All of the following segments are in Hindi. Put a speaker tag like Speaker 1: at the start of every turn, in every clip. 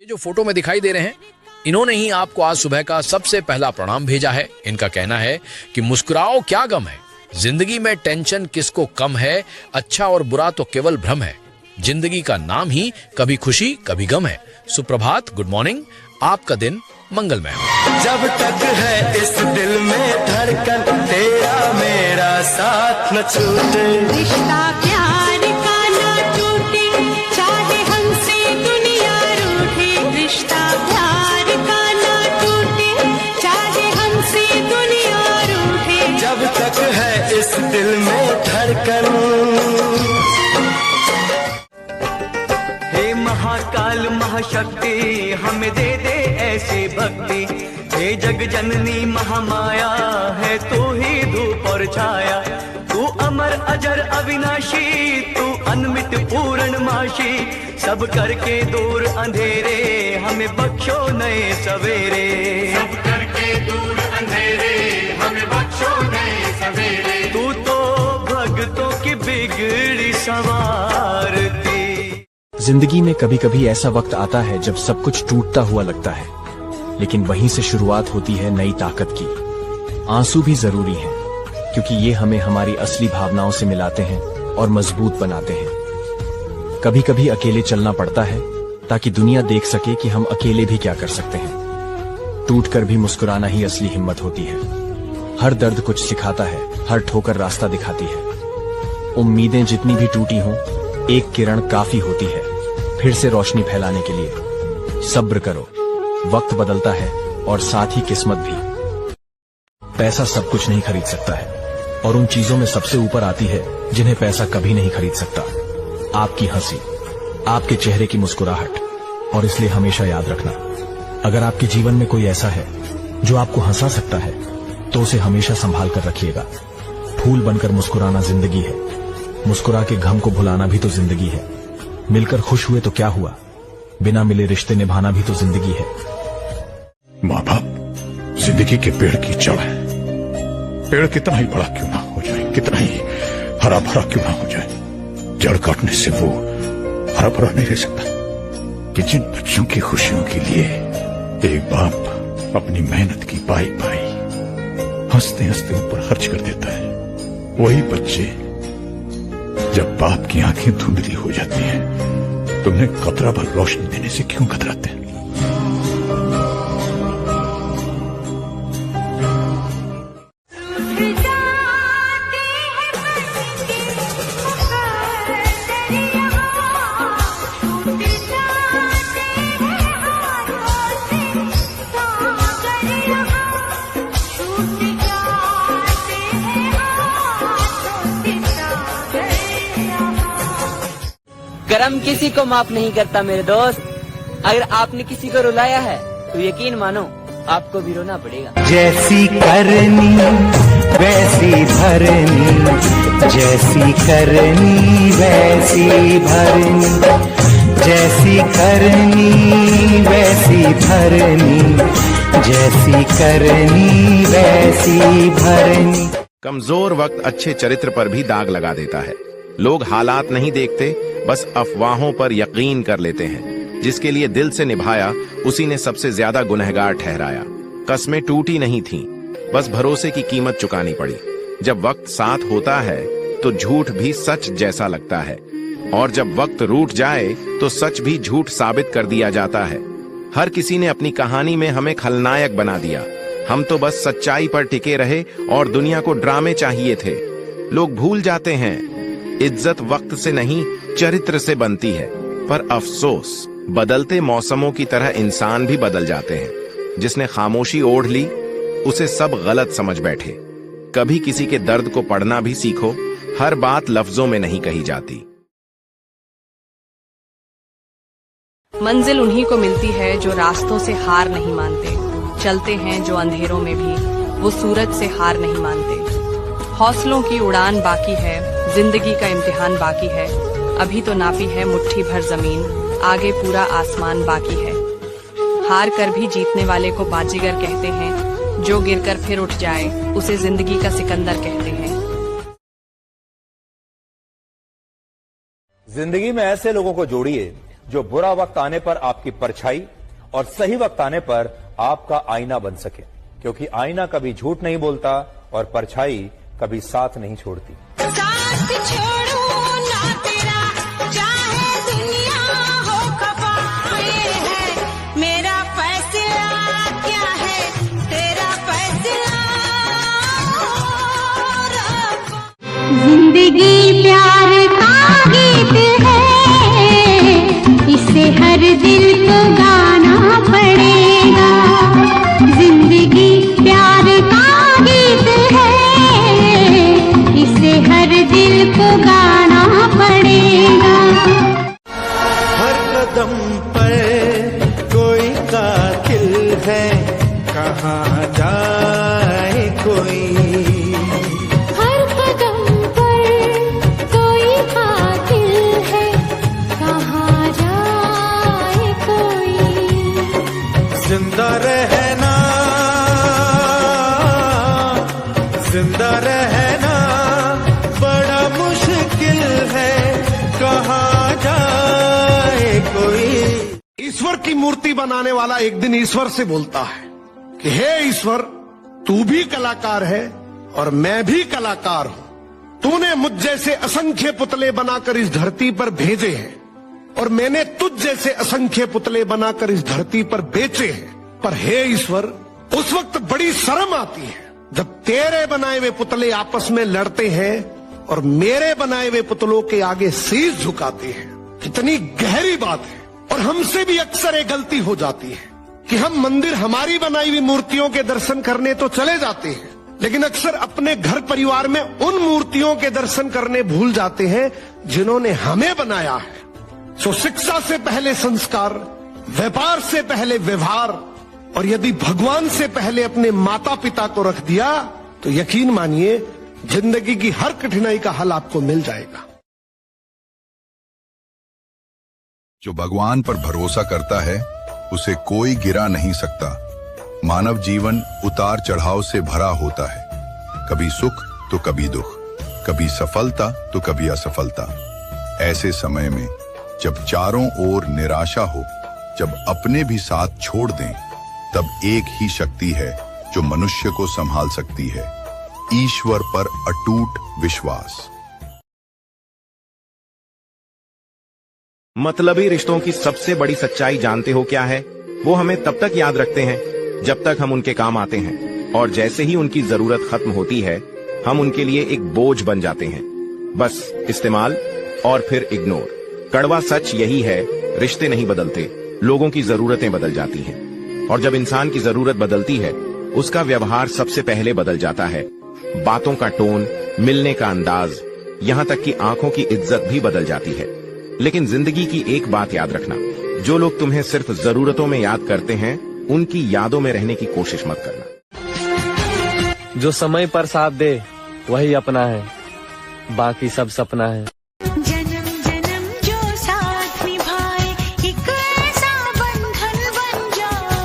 Speaker 1: जो फोटो में दिखाई दे रहे हैं, इन्होंने ही आपको आज सुबह का सबसे पहला प्रणाम भेजा है। इनका कहना है कि मुस्कुराओ, क्या गम है, जिंदगी में टेंशन किसको कम है, अच्छा और बुरा तो केवल भ्रम है, जिंदगी का नाम ही कभी खुशी कभी गम है। सुप्रभात, गुड मॉर्निंग, आपका दिन मंगलमय हो।
Speaker 2: जब तक है इस दिल में धड़कन, तेरा मेरा साथ न छूटे,
Speaker 3: रिश्ता प्यार का ना टूटे, चाहे हमसे दुनिया रूठे। रिश्ता प्यार का ना टूटे, चाहे हमसे दुनिया रूठे।
Speaker 2: जब तक है इस दिल में धड़कन। हे महाकाल महाशक्ति, हमें दे दे ऐसी भक्ति। हे जग जननी महामाया, है तू ही धूप और छाया। तू अमर अजर अविनाशी, तू अनमित पूर्णमाशी। सब करके दूर अंधेरे, हमें बख्शो नए सवेरे। सब करके दूर अंधेरे, हमें बख्शो नए सवेरे। तू तो भक्तों की बिगड़ी संवारती।
Speaker 4: जिंदगी में कभी कभी ऐसा वक्त आता है जब सब कुछ टूटता हुआ लगता है, लेकिन वहीं से शुरुआत होती है नई ताकत की। आंसू भी जरूरी हैं, क्योंकि ये हमें हमारी असली भावनाओं से मिलाते हैं और मजबूत बनाते हैं। कभी कभी अकेले चलना पड़ता है ताकि दुनिया देख सके कि हम अकेले भी क्या कर सकते हैं। टूटकर भी मुस्कुराना ही असली हिम्मत होती है। हर दर्द कुछ सिखाता है, हर ठोकर रास्ता दिखाती है। उम्मीदें जितनी भी टूटी हों, एक किरण काफी होती है फिर से रोशनी फैलाने के लिए। सब्र करो, वक्त बदलता है और साथ ही किस्मत भी। पैसा सब कुछ नहीं खरीद सकता है, और उन चीजों में सबसे ऊपर आती है जिन्हें पैसा कभी नहीं खरीद सकता। आपकी हंसी, आपके चेहरे की मुस्कुराहट। और इसलिए हमेशा याद रखना, अगर आपके जीवन में कोई ऐसा है जो आपको हंसा सकता है, तो उसे हमेशा संभाल कर रखिएगा। फूल बनकर मुस्कुराना जिंदगी है, मुस्कुरा के गम को भुलाना भी तो जिंदगी है। मिलकर खुश हुए तो क्या हुआ, बिना मिले रिश्ते निभाना भी तो जिंदगी है।
Speaker 5: माँ बाप जिंदगी के पेड़ की जड़ है। पेड़ कितना ही बड़ा क्यों ना हो जाए, कितना ही हरा भरा क्यों ना हो जाए, जड़ काटने से वो हरा भरा नहीं रह सकता। कि जिन बच्चों की खुशियों के लिए एक बाप अपनी मेहनत की पाई पाई हंसते हंसते ऊपर खर्च कर देता है, वही बच्चे जब बाप की आंखें धुंधली हो जाती हैं, तुमने कतरा भर रोशनी देने से क्यों कतराते हैं?
Speaker 6: कर्म किसी को माफ नहीं करता मेरे दोस्त। अगर आपने किसी को रुलाया है तो यकीन मानो आपको भी रोना पड़ेगा।
Speaker 2: जैसी करनी वैसी भरनी, जैसी करनी वैसी भरनी, जैसी करनी वैसी भरनी, जैसी करनी वैसी भरनी।
Speaker 7: कमजोर वक्त अच्छे चरित्र पर भी दाग लगा देता है। लोग हालात नहीं देखते, बस अफवाहों पर यकीन कर लेते हैं। जिसके लिए दिल से निभाया, उसी ने सबसे ज्यादा गुनहगार ठहराया। कस्में टूटी नहीं थीं, बस भरोसे की कीमत चुकानी पड़ी। जब वक्त साथ होता है तो झूठ भी सच जैसा लगता है, और जब वक्त रूठ जाए तो सच भी झूठ साबित कर दिया जाता है। हर किसी ने अपनी कहानी में हमें खलनायक बना दिया। हम तो बस सच्चाई पर टिके रहे और दुनिया को ड्रामे चाहिए थे। लोग भूल जाते हैं, इज्जत वक्त से नहीं चरित्र से बनती है। पर अफसोस, बदलते मौसमों की तरह इंसान भी बदल जाते हैं। जिसने खामोशी ओढ़ ली, उसे सब गलत समझ बैठे। कभी किसी के दर्द को पढ़ना भी सीखो, हर बात लफ्जों में नहीं कही जाती।
Speaker 8: मंजिल उन्हीं को मिलती है जो रास्तों से हार नहीं मानते, चलते हैं जो अंधेरों में भी वो सूरज से हार नहीं मानते। हौसलों की उड़ान बाकी है, जिंदगी का इम्तिहान बाकी है। अभी तो नापी है मुट्ठी भर जमीन, आगे पूरा आसमान बाकी है। हार कर भी जीतने वाले को बाजीगर कहते हैं, जो गिरकर फिर उठ जाए उसे जिंदगी का सिकंदर कहते हैं।
Speaker 9: जिंदगी में ऐसे लोगों को जोड़िए जो बुरा वक्त आने पर आपकी परछाई और सही वक्त आने पर आपका आईना बन सके, क्योंकि आईना कभी झूठ नहीं बोलता और परछाई कभी साथ नहीं छोड़ती।
Speaker 3: साथ छोड़ू ना तेरा, चाहे दुनिया हो खपाए है, मेरा फैसला क्या है, तेरा फैसला जिंदगी प्यार का गीत है, इसे हर दिल को गाना पड़ेगा। जिंदगी प्यार का गीत है, इसे हर दिल को गाना पड़ेगा।
Speaker 2: हर कदम पर कोई कातिल है, कहाँ जाए कोई।
Speaker 3: हर कदम पर कोई कातिल है, कहाँ जाए कोई।
Speaker 2: जिंदा रहना, जिंदा रहना बड़ा मुश्किल है, कहाँ जाए कोई।
Speaker 10: ईश्वर की मूर्ति बनाने वाला एक दिन ईश्वर से बोलता है कि हे ईश्वर, तू भी कलाकार है और मैं भी कलाकार हूँ। तूने मुझ जैसे असंख्य पुतले बनाकर इस धरती पर भेजे हैं और मैंने तुझ जैसे असंख्य पुतले बनाकर इस धरती पर बेचे हैं। पर हे ईश्वर, उस वक्त बड़ी शर्म आती है जब तेरे बनाए हुए पुतले आपस में लड़ते हैं और मेरे बनाए हुए पुतलों के आगे शीश झुकाते हैं। कितनी गहरी बात है। और हमसे भी अक्सर एक गलती हो जाती है कि हम मंदिर हमारी बनाई हुई मूर्तियों के दर्शन करने तो चले जाते हैं, लेकिन अक्सर अपने घर परिवार में उन मूर्तियों के दर्शन करने भूल जाते हैं जिन्होंने हमें बनाया है। सो शिक्षा से पहले संस्कार, व्यापार से पहले व्यवहार, और यदि भगवान से पहले अपने माता पिता को रख दिया तो यकीन मानिए जिंदगी की हर कठिनाई का हल आपको मिल जाएगा।
Speaker 5: जो भगवान पर भरोसा करता है उसे कोई गिरा नहीं सकता। मानव जीवन उतार चढ़ाव से भरा होता है, कभी सुख तो कभी दुख, कभी सफलता तो कभी असफलता। ऐसे समय में जब चारों ओर निराशा हो, जब अपने भी साथ छोड़ दें, तब एक ही शक्ति है जो मनुष्य को संभाल सकती है, ईश्वर पर अटूट विश्वास।
Speaker 7: मतलबी रिश्तों की सबसे बड़ी सच्चाई जानते हो क्या है? वो हमें तब तक याद रखते हैं जब तक हम उनके काम आते हैं, और जैसे ही उनकी जरूरत खत्म होती है हम उनके लिए एक बोझ बन जाते हैं। बस इस्तेमाल और फिर इग्नोर। कड़वा सच यही है, रिश्ते नहीं बदलते, लोगों की जरूरतें बदल जाती हैं। और जब इंसान की जरूरत बदलती है उसका व्यवहार सबसे पहले बदल जाता है। बातों का टोन, मिलने का अंदाज, यहाँ तक कि आंखों की इज्जत भी बदल जाती है। लेकिन जिंदगी की एक बात याद रखना, जो लोग तुम्हें सिर्फ जरूरतों में याद करते हैं उनकी यादों में रहने की कोशिश मत करना।
Speaker 9: जो समय पर साथ दे वही अपना है, बाकी सब सपना है।
Speaker 3: जन्म जन्म जो साथ निभाए, एक ऐसा बंधन बन जाओ।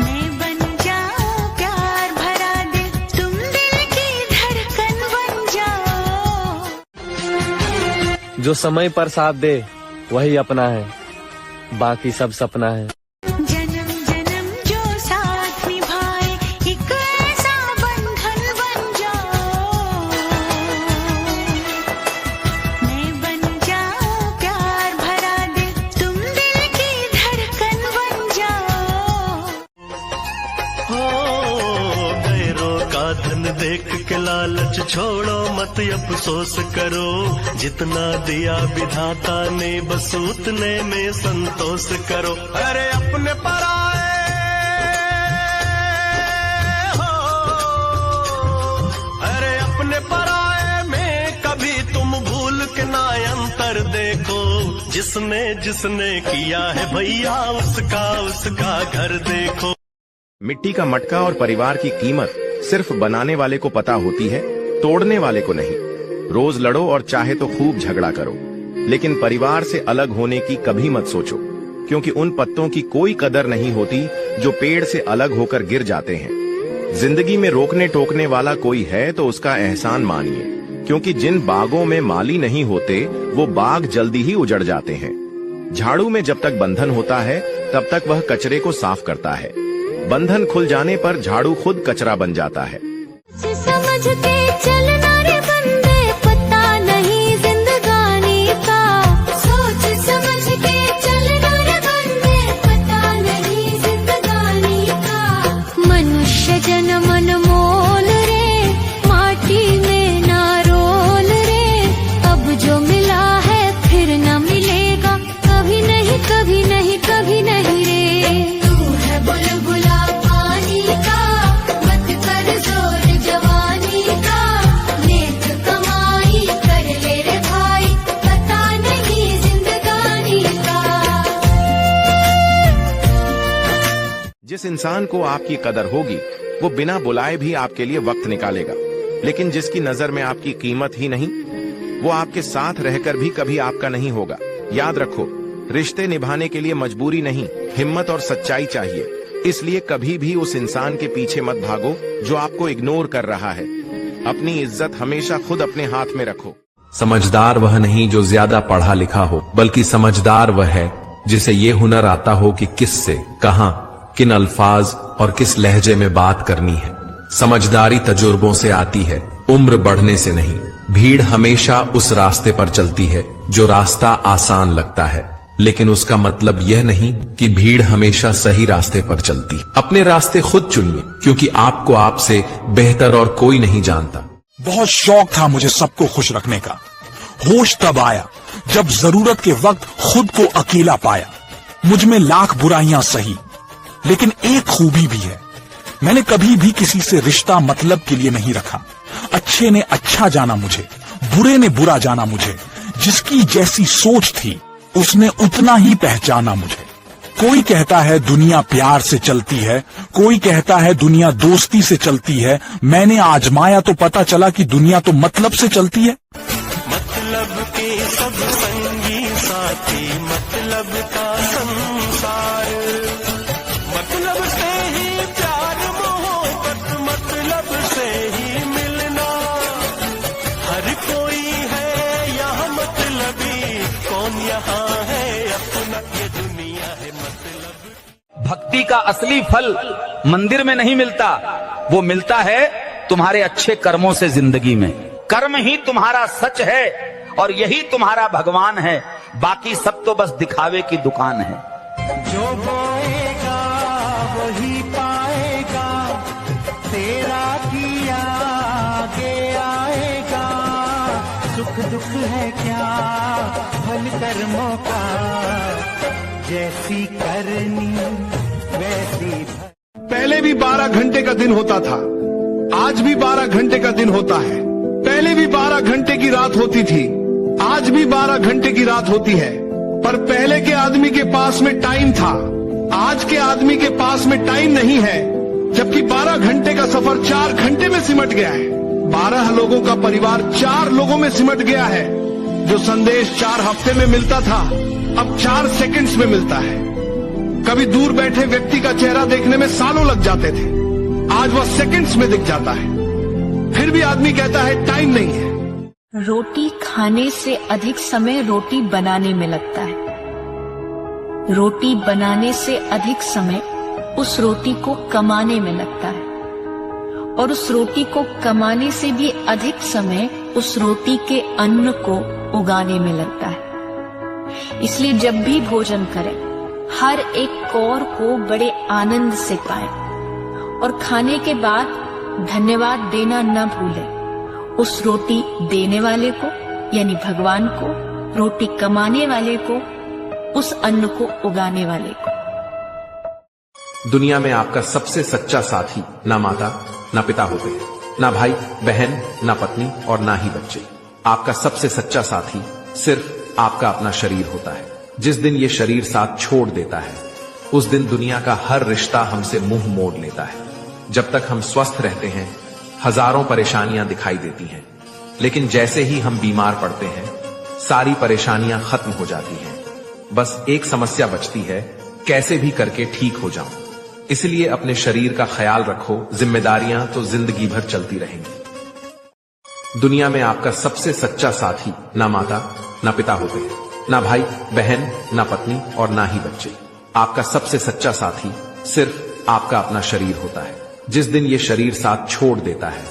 Speaker 3: मैं बन जाऊं प्यार भरा दिल, तुम दिल की धड़कन बन जाओ।
Speaker 9: जो समय पर साथ दे वही अपना है, बाकी सब सपना है।
Speaker 3: जन्म जन्म जो साथ निभाए, एक ऐसा बंधन बन जाओ। मैं बन जाऊं प्यार भरा दिल, तुम दिल की धड़कन बन जाओ।
Speaker 2: हो गैरों का धन देख के लालच छोड़ो मत, अफसोस करो। जितना दिया विधाता ने बस उतने में संतोष करो। अरे अपने पराए हो, अरे अपने पराए में कभी तुम भूल के ना अंतर देखो। जिसने जिसने किया है भैया उसका घर देखो।
Speaker 7: मिट्टी का मटका और परिवार की कीमत सिर्फ बनाने वाले को पता होती है, तोड़ने वाले को नहीं। रोज लड़ो और चाहे तो खूब झगड़ा करो, लेकिन परिवार से अलग होने की कभी मत सोचो, क्योंकि उन पत्तों की कोई कदर नहीं होती जो पेड़ से अलग होकर गिर जाते हैं। जिंदगी में रोकने टोकने वाला कोई है तो उसका एहसान मानिए, क्योंकि जिन बागों में माली नहीं होते वो बाग जल्दी ही उजड़ जाते हैं। झाड़ू में जब तक बंधन होता है तब तक वह कचरे को साफ करता है। बंधन खुल जाने पर झाड़ू खुद कचरा बन जाता है।
Speaker 3: समझ के चलना रे बंदे, पता नहीं जिंदगानी का। सोच समझ के चलना रे बंदे, पता नहीं जिंदगानी का। मनुष्य जन्म अनमोल रे, माटी में ना रोल रे। अब जो मिला है फिर न मिलेगा, कभी नहीं कभी नहीं कभी नहीं रे। तू है बुलबुला पानी का, मत कर जोर जवानी का। नेक कमाई कर ले रे भाई, पता नहीं जिंदगानी का।
Speaker 7: जिस इंसान को आपकी कदर होगी वो बिना बुलाए भी आपके लिए वक्त निकालेगा, लेकिन जिसकी नजर में आपकी कीमत ही नहीं, वो आपके साथ रहकर भी कभी आपका नहीं होगा। याद रखो, रिश्ते निभाने के लिए मजबूरी नहीं, हिम्मत और सच्चाई चाहिए। इसलिए कभी भी उस इंसान के पीछे मत भागो जो आपको इग्नोर कर रहा है। अपनी इज्जत हमेशा खुद अपने हाथ में रखो।
Speaker 11: समझदार वह नहीं जो ज्यादा पढ़ा लिखा हो, बल्कि समझदार वह है जिसे ये हुनर आता हो कि किससे, कहां, किन अल्फाज और किस लहजे में बात करनी है। समझदारी तजुर्बों से आती है, उम्र बढ़ने से नहीं। भीड़ हमेशा उस रास्ते पर चलती है जो रास्ता आसान लगता है, लेकिन उसका मतलब यह नहीं कि भीड़ हमेशा सही रास्ते पर चलती। अपने रास्ते खुद चुनिए, क्योंकि आपको आपसे बेहतर और कोई नहीं जानता।
Speaker 12: बहुत शौक था मुझे सबको खुश रखने का। होश तब आया जब जरूरत के वक्त खुद को अकेला पाया। मुझ में लाख बुराइयां सही, लेकिन एक खूबी भी है, मैंने कभी भी किसी से रिश्ता मतलब के लिए नहीं रखा। अच्छे ने अच्छा जाना मुझे, बुरे ने बुरा जाना मुझे। जिसकी जैसी सोच थी उसने उतना ही पहचाना मुझे। कोई कहता है दुनिया प्यार से चलती है, कोई कहता है दुनिया दोस्ती से चलती है। मैंने आजमाया तो पता चला कि दुनिया तो मतलब से चलती है।
Speaker 2: मतलब के सब संगी साथी, मतलब का संसार। मतलब से ही प्यार मोहब्बत, मतलब से ही मिलना। हर कोई है यहाँ मतलबी, कौन यहाँ है अपना, ये दुनिया है मतलब।
Speaker 13: भक्ति का असली फल मंदिर में नहीं मिलता, वो मिलता है तुम्हारे अच्छे कर्मों से जिंदगी में। कर्म ही तुम्हारा सच है और यही तुम्हारा भगवान है, बाकी सब तो बस दिखावे की दुकान है।
Speaker 2: जो बोएगा वही पाएगा, तेरा किया आगे आएगा। सुख दुख है क्या फल कर्मों का, जैसी करनी वैसी।
Speaker 10: पहले भी 12 घंटे का दिन होता था, आज भी 12 घंटे का दिन होता है। पहले भी 12 घंटे की रात होती थी, आज भी 12 घंटे की रात होती है। पर पहले के आदमी के पास में टाइम था, आज के आदमी के पास में टाइम नहीं है। जबकि 12 घंटे का सफर 4 घंटे में सिमट गया है। 12 लोगों का परिवार 4 लोगों में सिमट गया है। जो संदेश 4 हफ्ते में मिलता था, अब 4 सेकंड्स में मिलता है। कभी दूर बैठे व्यक्ति का चेहरा देखने में सालों लग जाते थे, आज वह सेकंड्स में दिख जाता है। फिर भी आदमी कहता है टाइम नहीं है।
Speaker 14: रोटी खाने से अधिक समय रोटी बनाने में लगता है। रोटी बनाने से अधिक समय उस रोटी को कमाने में लगता है, और उस रोटी को कमाने से भी अधिक समय उस रोटी के अन्न को उगाने में लगता है। इसलिए जब भी भोजन करें, हर एक कौर को बड़े आनंद से खाएं, और खाने के बाद धन्यवाद देना न भूलें। उस रोटी देने वाले को यानी भगवान को, रोटी कमाने वाले को, उस अन्न को उगाने वाले को।
Speaker 11: दुनिया में आपका सबसे सच्चा साथी ना माता ना पिता होते हैं, ना भाई बहन, ना पत्नी और ना ही बच्चे। आपका सबसे सच्चा साथी सिर्फ आपका अपना शरीर होता है। जिस दिन ये शरीर साथ छोड़ देता है, उस दिन दुनिया का हर रिश्ता हमसे मुंह मोड़ लेता है। जब तक हम स्वस्थ रहते हैं, हजारों परेशानियां दिखाई देती हैं, लेकिन जैसे ही हम बीमार पड़ते हैं, सारी परेशानियां खत्म हो जाती हैं। बस एक समस्या बचती है, कैसे भी करके ठीक हो जाऊं। इसलिए अपने शरीर का ख्याल रखो, जिम्मेदारियां तो जिंदगी भर चलती रहेंगी। दुनिया में आपका सबसे सच्चा साथी ना माता ना पिता होते हैं, ना भाई बहन, ना पत्नी और ना ही बच्चे। आपका सबसे सच्चा साथी सिर्फ आपका अपना शरीर होता है। जिस दिन ये शरीर साथ छोड़ देता है,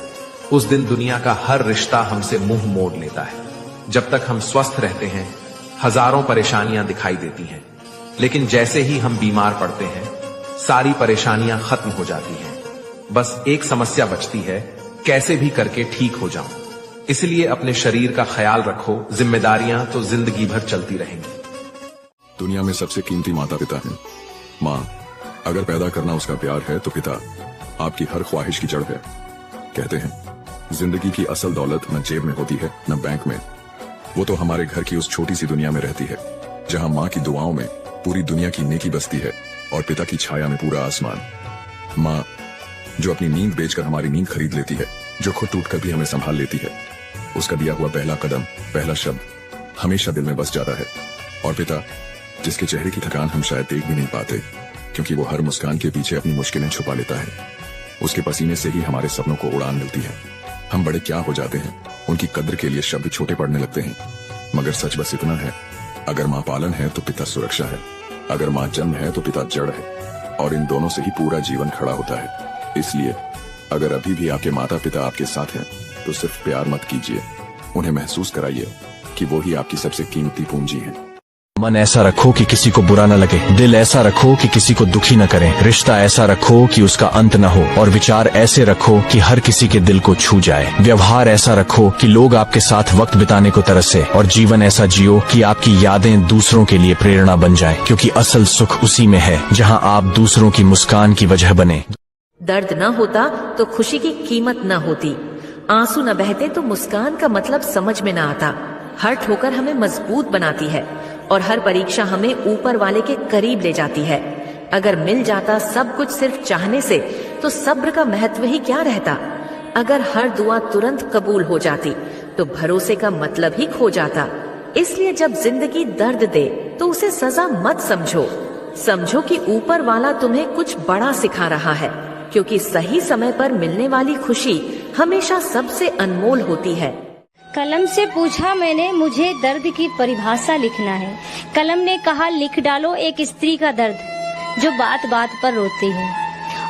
Speaker 11: उस दिन दुनिया का हर रिश्ता हमसे मुंह मोड़ लेता है। जब तक हम स्वस्थ रहते हैं, हजारों परेशानियां दिखाई देती हैं, लेकिन जैसे ही हम बीमार पड़ते हैं, सारी परेशानियां खत्म हो जाती हैं। बस एक समस्या बचती है, कैसे भी करके ठीक हो जाऊं। इसलिए अपने शरीर का ख्याल रखो, जिम्मेदारियां तो जिंदगी भर चलती रहेंगी।
Speaker 15: दुनिया में सबसे कीमती माता पिता है। माँ, अगर पैदा करना उसका प्यार है तो पिता आपकी हर ख्वाहिश की जड़ है। कहते हैं जिंदगी की असल दौलत न जेब में होती है न बैंक में, वो तो हमारे घर की उस छोटी सी दुनिया में रहती है, जहाँ माँ की दुआओं में पूरी दुनिया की नेकी बसती है और पिता की छाया में पूरा आसमान। माँ जो अपनी नींद बेचकर हमारी नींद खरीद लेती है, जो खुद टूटकर भी हमें संभाल लेती है, उसका दिया हुआ पहला कदम, पहला शब्द हमेशा दिल में बस जाता है। और पिता जिसके चेहरे की थकान हम शायद देख भी नहीं पाते, क्योंकि वो हर मुस्कान के पीछे अपनी मुश्किलें छुपा लेता है। उसके पसीने से ही हमारे सपनों को उड़ान मिलती है। हम बड़े क्या हो जाते हैं, उनकी कद्र के लिए शब्द छोटे पड़ने लगते हैं। मगर सच बस इतना है, अगर माँ पालन है तो पिता सुरक्षा है, अगर माँ जन्म है तो पिता जड़ है, और इन दोनों से ही पूरा जीवन खड़ा होता है। इसलिए अगर अभी भी आपके माता पिता आपके साथ हैं, तो सिर्फ प्यार मत कीजिए, उन्हें महसूस कराइए कि वो ही आपकी सबसे कीमती पूंजी है।
Speaker 4: मन ऐसा रखो कि किसी को बुरा न लगे, दिल ऐसा रखो कि किसी को दुखी न करें, रिश्ता ऐसा रखो कि उसका अंत न हो, और विचार ऐसे रखो कि हर किसी के दिल को छू जाए। व्यवहार ऐसा रखो कि लोग आपके साथ वक्त बिताने को तरसे, और जीवन ऐसा जियो कि आपकी यादें दूसरों के लिए प्रेरणा बन जाए, क्योंकि असल सुख उसी में है जहाँ आप दूसरों की मुस्कान की वजह बने।
Speaker 16: दर्द न होता तो खुशी की कीमत न होती, आंसू न बहते तो मुस्कान का मतलब समझ में न आता। हर ठोकर हमें मजबूत बनाती है, और हर परीक्षा हमें ऊपर वाले के करीब ले जाती है। अगर मिल जाता सब कुछ सिर्फ चाहने से, तो सब्र का महत्व ही क्या रहता। अगर हर दुआ तुरंत कबूल हो जाती, तो भरोसे का मतलब ही खो जाता। इसलिए जब जिंदगी दर्द दे तो उसे सजा मत समझो, समझो कि ऊपर वाला तुम्हें कुछ बड़ा सिखा रहा है, क्योंकि सही समय पर मिलने वाली खुशी हमेशा सबसे अनमोल होती है।
Speaker 17: कलम से पूछा मैंने, मुझे दर्द की परिभाषा लिखना है। कलम ने कहा लिख डालो एक स्त्री का दर्द जो बात बात पर रोती है,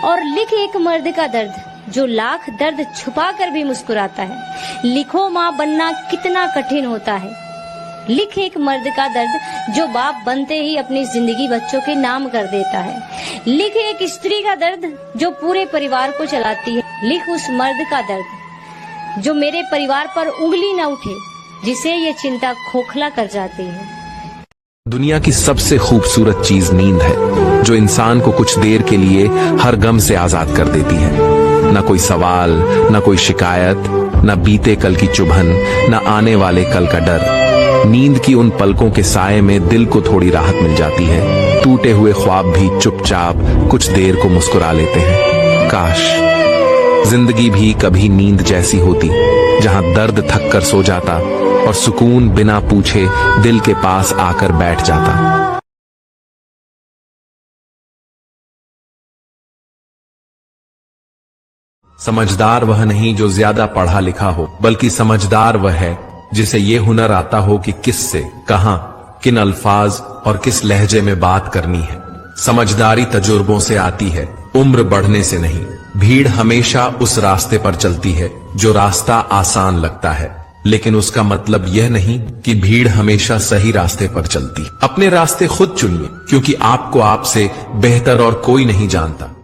Speaker 17: और लिख एक मर्द का दर्द जो लाख दर्द छुपा कर भी मुस्कुराता है। लिखो माँ बनना कितना कठिन होता है। लिख एक मर्द का दर्द जो बाप बनते ही अपनी जिंदगी बच्चों के नाम कर देता है। लिख एक स्त्री का दर्द जो पूरे परिवार को चलाती है। लिख उस मर्द का दर्द जो मेरे परिवार पर उंगली न उठे, जिसे ये चिंता खोखला कर जाती है।
Speaker 11: दुनिया की सबसे खूबसूरत चीज नींद है, जो इंसान को कुछ देर के लिए हर गम से आजाद कर देती है। न कोई सवाल, न कोई शिकायत, न बीते कल की चुभन, न आने वाले कल का डर। नींद की उन पलकों के साए में दिल को थोड़ी राहत मिल जाती है। टूटे हुए ख्वाब भी चुपचाप कुछ देर को मुस्कुरा लेते हैं। काश जिंदगी भी कभी नींद जैसी होती, जहां दर्द थक कर सो जाता और सुकून बिना पूछे दिल के पास आकर बैठ जाता। समझदार वह नहीं जो ज्यादा पढ़ा लिखा हो, बल्कि समझदार वह है जिसे ये हुनर आता हो कि किससे, कहां, किन अल्फाज और किस लहजे में बात करनी है। समझदारी तजुर्बों से आती है, उम्र बढ़ने से नहीं। भीड़ हमेशा उस रास्ते पर चलती है जो रास्ता आसान लगता है, लेकिन उसका मतलब यह नहीं कि भीड़ हमेशा सही रास्ते पर चलती। अपने रास्ते खुद चुनिए, क्योंकि आपको आपसे बेहतर और कोई नहीं जानता।